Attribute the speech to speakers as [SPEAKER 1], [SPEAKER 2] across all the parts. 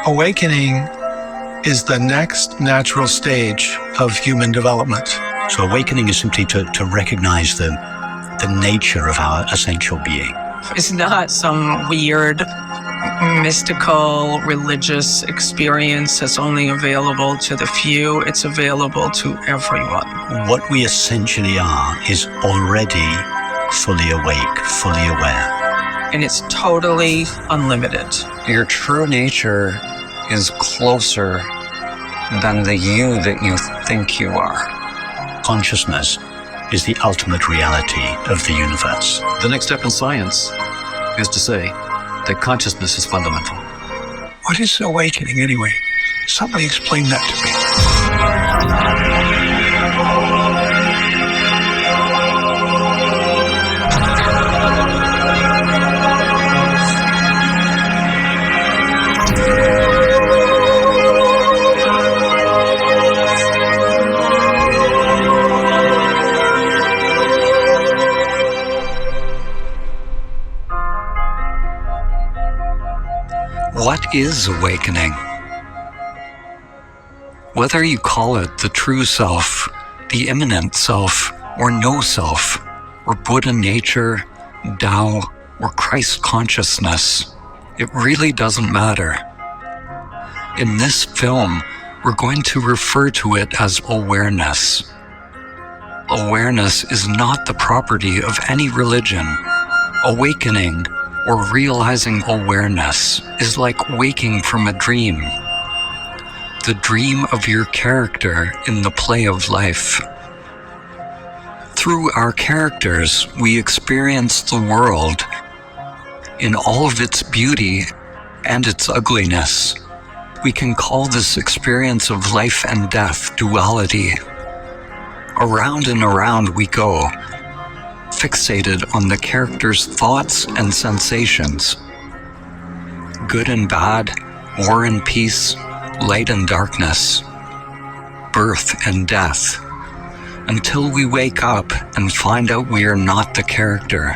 [SPEAKER 1] Awakening is the next natural stage of human development.
[SPEAKER 2] So awakening is simply to recognize the nature of our essential being.
[SPEAKER 3] It's not some weird, mystical, religious experience that's only available to the few. It's available to everyone.
[SPEAKER 2] What we essentially are is already fully awake, fully aware.
[SPEAKER 3] And it's totally unlimited.
[SPEAKER 4] Your true nature is closer than the you that you think you are.
[SPEAKER 2] Consciousness is the ultimate reality of the universe.
[SPEAKER 5] The next step in science is to say that consciousness is fundamental.
[SPEAKER 1] What is awakening anyway? Somebody explain that to me.
[SPEAKER 4] What is awakening? Whether you call it the true self, the immanent self, or no self, or Buddha nature, Tao, or Christ consciousness, it really doesn't matter. In this film, we're going to refer to it as awareness. Awareness is not the property of any religion. Awakening, or realizing awareness, is like waking from a dream. The dream of your character in the play of life. Through our characters, we experience the world in all of its beauty and its ugliness. We can call this experience of life and death duality. Around and around we go, fixated on the character's thoughts and sensations. Good and bad, war and peace, light and darkness, birth and death, until we wake up and find out we are not the character.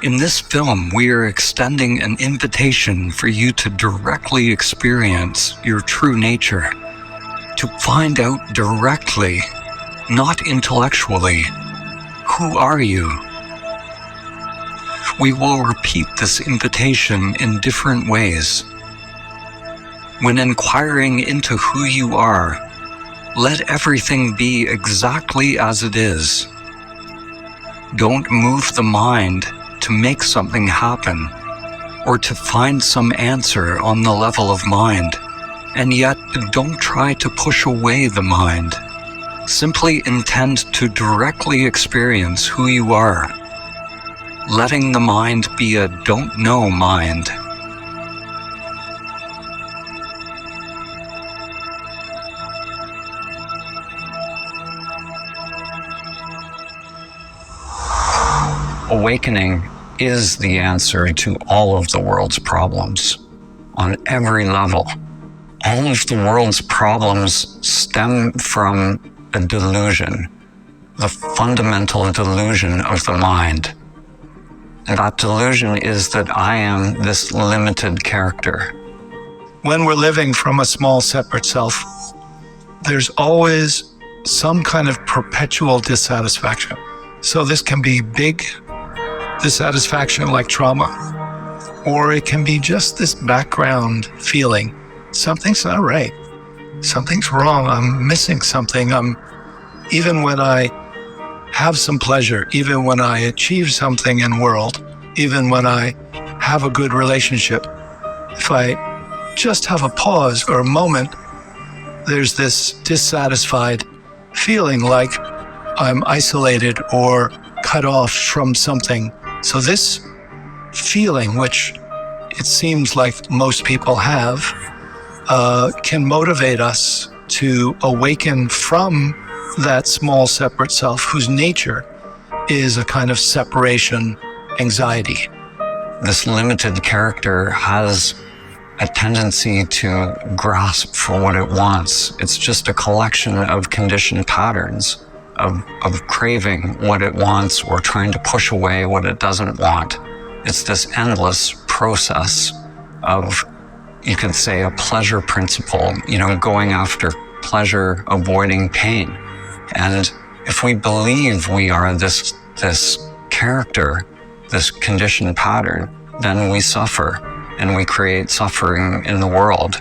[SPEAKER 4] In this film, we are extending an invitation for you to directly experience your true nature, to find out directly, not intellectually, who are you? We will repeat this invitation in different ways. When inquiring into who you are, let everything be exactly as it is. Don't move the mind to make something happen, or to find some answer on the level of mind. And yet, don't try to push away the mind. Simply intend to directly experience who you are, letting the mind be a don't know mind. Awakening is the answer to all of the world's problems, on every level. All of the world's problems stem from a delusion, the fundamental delusion of the mind. And that delusion is that I am this limited character.
[SPEAKER 1] When we're living from a small separate self, there's always some kind of perpetual dissatisfaction. So this can be big dissatisfaction like trauma, or it can be just this background feeling, something's not right, something's wrong, I'm missing something. Even when I have some pleasure, even when I achieve something in the world, even when I have a good relationship, if I just have a pause or a moment, there's this dissatisfied feeling like I'm isolated or cut off from something. So this feeling, which it seems like most people have, can motivate us to awaken from that small separate self whose nature is a kind of separation anxiety.
[SPEAKER 4] This limited character has a tendency to grasp for what it wants. It's just a collection of conditioned patterns of craving what it wants or trying to push away what it doesn't want. It's this endless process of, you could say, a pleasure principle, going after pleasure, avoiding pain. And if we believe we are this character, this conditioned pattern, then we suffer and we create suffering in the world.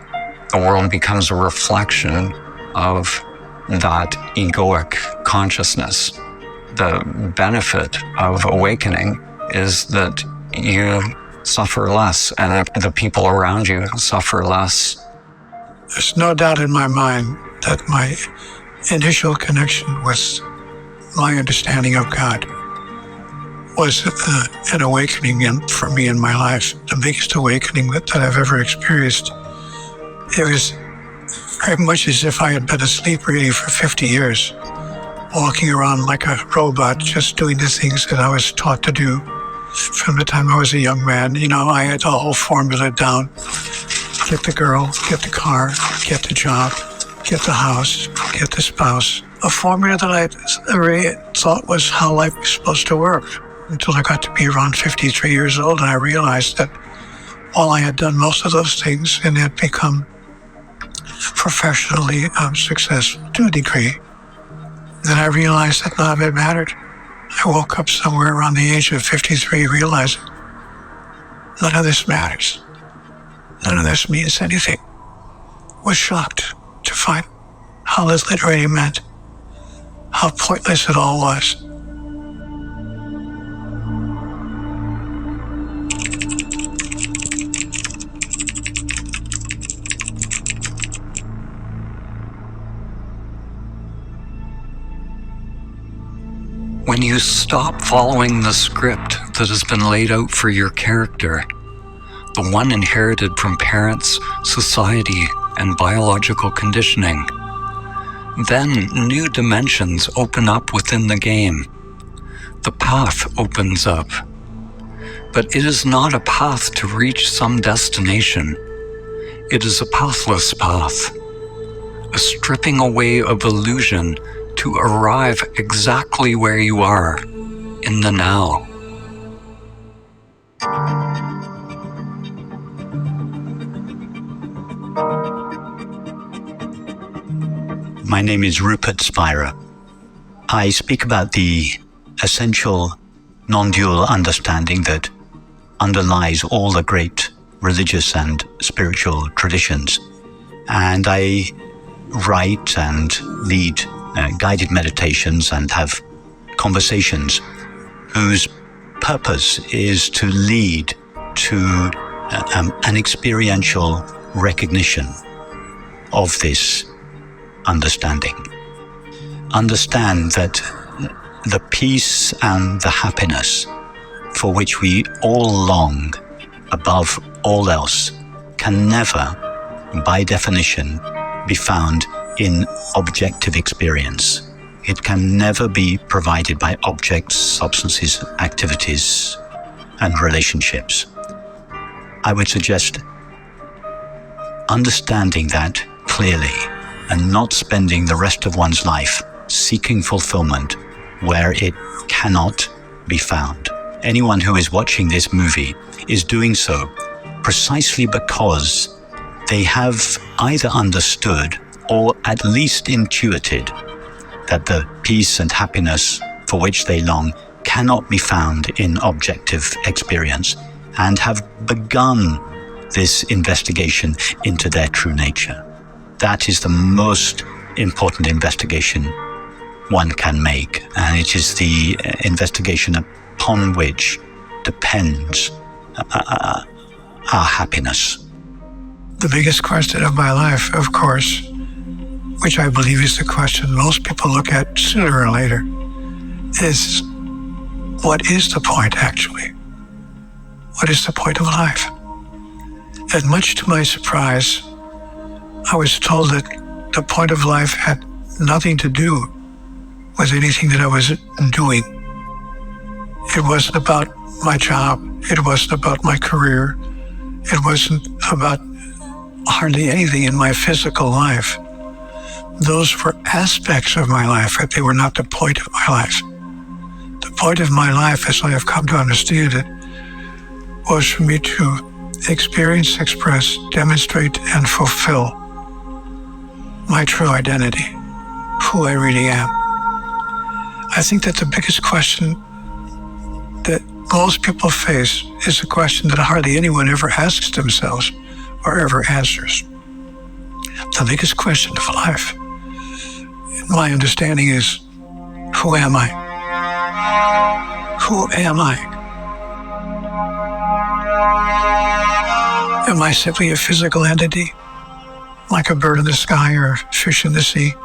[SPEAKER 4] The world becomes a reflection of that egoic consciousness. The benefit of awakening is that you suffer less and the people around you suffer less.
[SPEAKER 6] There's no doubt in my mind that my initial connection with my understanding of God was an awakening for me in my life, the biggest awakening that I've ever experienced. It was very much as if I had been asleep really for 50 years, walking around like a robot, just doing the things that I was taught to do from the time I was a young man. I had the whole formula down. Get the girl, get the car, get the job, get the house, get the spouse. A formula that I really thought was how life was supposed to work, until I got to be around 53 years old and I realized that while I had done most of those things and had become professionally successful to a degree, then I realized that none of it mattered. I woke up somewhere around the age of 53 realizing none of this matters. None of this means anything. I was shocked to find how little it really meant, how pointless it all was.
[SPEAKER 4] When you stop following the script that has been laid out for your character, the one inherited from parents, society, and biological conditioning, then new dimensions open up within the game. The path opens up. But it is not a path to reach some destination. It is a pathless path, a stripping away of illusion to arrive exactly where you are, in the now.
[SPEAKER 2] My name is Rupert Spira. I speak about the essential non-dual understanding that underlies all the great religious and spiritual traditions. And I write and lead guided meditations and have conversations whose purpose is to lead to an experiential recognition of this understanding. Understand that the peace and the happiness for which we all long above all else can never, by definition, be found in objective experience. It can never be provided by objects, substances, activities, and relationships. I would suggest understanding that clearly and not spending the rest of one's life seeking fulfillment where it cannot be found. Anyone who is watching this movie is doing so precisely because they have either understood or at least intuited that the peace and happiness for which they long cannot be found in objective experience, and have begun this investigation into their true nature. That is the most important investigation one can make, and it is the investigation upon which depends our happiness.
[SPEAKER 6] The biggest question of my life, of course, which I believe is the question most people look at sooner or later, is what is the point actually? What is the point of life? And much to my surprise, I was told that the point of life had nothing to do with anything that I was doing. It wasn't about my job. It wasn't about my career. It wasn't about hardly anything in my physical life. Those were aspects of my life, but they were not the point of my life. The point of my life, as I have come to understand it, was for me to experience, express, demonstrate, and fulfill my true identity, who I really am. I think that the biggest question that most people face is a question that hardly anyone ever asks themselves or ever answers. The biggest question of life, in my understanding, is, who am I? Who am I? Am I simply a physical entity, like a bird in the sky or a fish in the sea?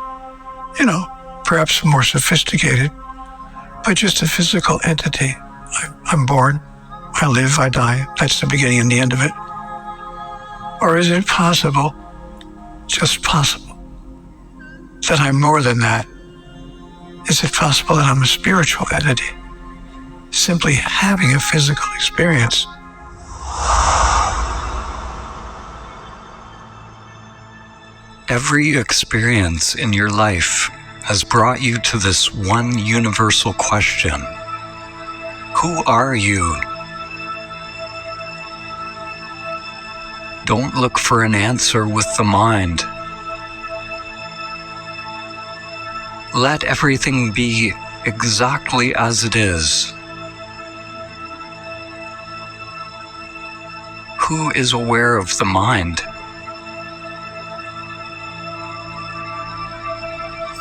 [SPEAKER 6] You know, perhaps more sophisticated, but just a physical entity. I'm born, I live, I die. That's the beginning and the end of it. Or is it possible, just possible, that I'm more than that? Is it possible that I'm a spiritual entity, simply having a physical experience?
[SPEAKER 4] Every experience in your life has brought you to this one universal question. Who are you? Don't look for an answer with the mind. Let everything be exactly as it is. Who is aware of the mind?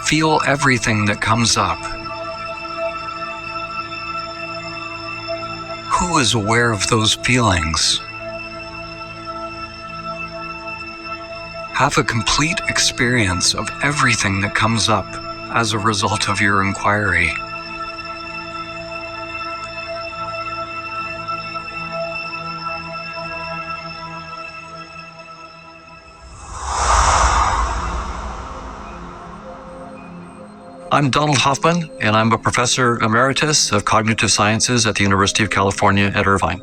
[SPEAKER 4] Feel everything that comes up. Who is aware of those feelings? Have a complete experience of everything that comes up as a result of your inquiry.
[SPEAKER 5] I'm Donald Hoffman, and I'm a professor emeritus of cognitive sciences at the University of California at Irvine.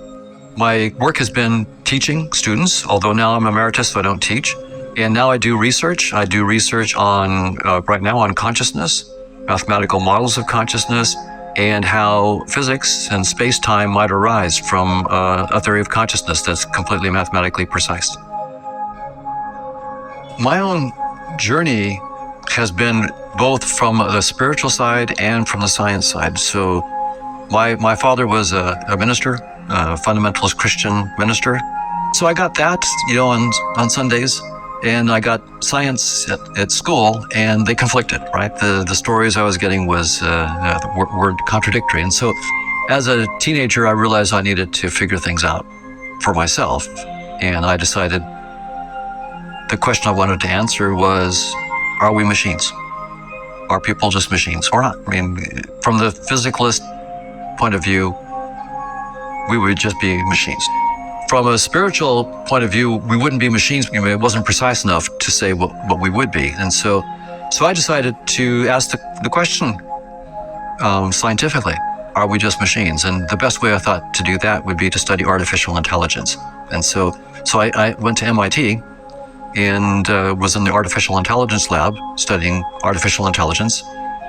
[SPEAKER 5] My work has been teaching students, although now I'm emeritus, so I don't teach. And now I do research. I do research on, right now, on consciousness, mathematical models of consciousness, and how physics and space-time might arise from a theory of consciousness that's completely mathematically precise. My own journey has been both from the spiritual side and from the science side. So my father was a minister, a fundamentalist Christian minister. So I got that, on Sundays, and I got science at school, and they conflicted, right? The stories I was getting were contradictory. And so as a teenager, I realized I needed to figure things out for myself. And I decided the question I wanted to answer was, are we machines? Are people just machines or not? I mean, from the physicalist point of view, we would just be machines. From a spiritual point of view, we wouldn't be machines. It wasn't precise enough to say what we would be. And so I decided to ask the question scientifically, are we just machines? And the best way I thought to do that would be to study artificial intelligence. And so I went to MIT and was in the artificial intelligence lab studying artificial intelligence,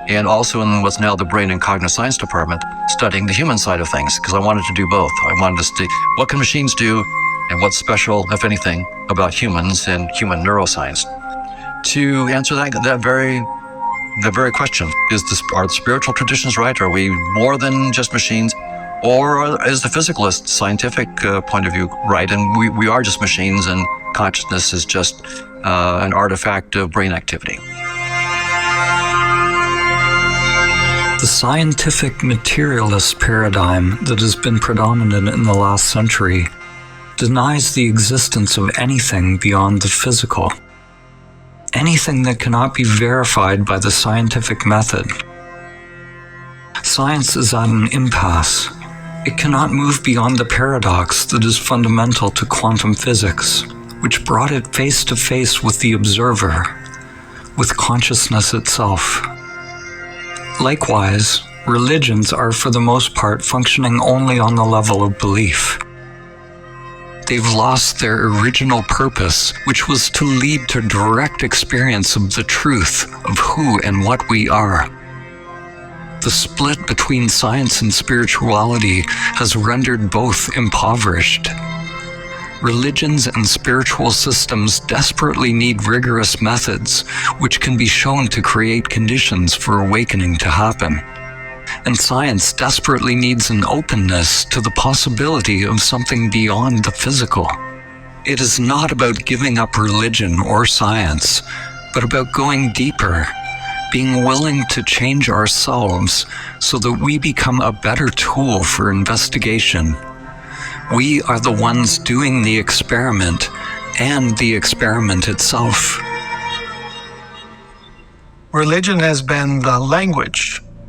[SPEAKER 5] and also in what's now the brain and cognitive science department studying the human side of things, because I wanted to do both. I wanted to see what can machines do and what's special, if anything, about humans and human neuroscience. To answer the very question, are the spiritual traditions right? Are we more than just machines? Or is the physicalist scientific point of view right? And we are just machines, and consciousness is just an artifact of brain activity.
[SPEAKER 4] The scientific materialist paradigm that has been predominant in the last century denies the existence of anything beyond the physical, anything that cannot be verified by the scientific method. Science is at an impasse. It cannot move beyond the paradox that is fundamental to quantum physics. which brought it face to face with the observer, with consciousness itself. Likewise, religions are for the most part functioning only on the level of belief. They've lost their original purpose, which was to lead to direct experience of the truth of who and what we are. The split between science and spirituality has rendered both impoverished. Religions and spiritual systems desperately need rigorous methods, which can be shown to create conditions for awakening to happen. And science desperately needs an openness to the possibility of something beyond the physical. It is not about giving up religion or science, but about going deeper, being willing to change ourselves so that we become a better tool for investigation. We are the ones doing the experiment and the experiment itself.
[SPEAKER 1] Religion has been the language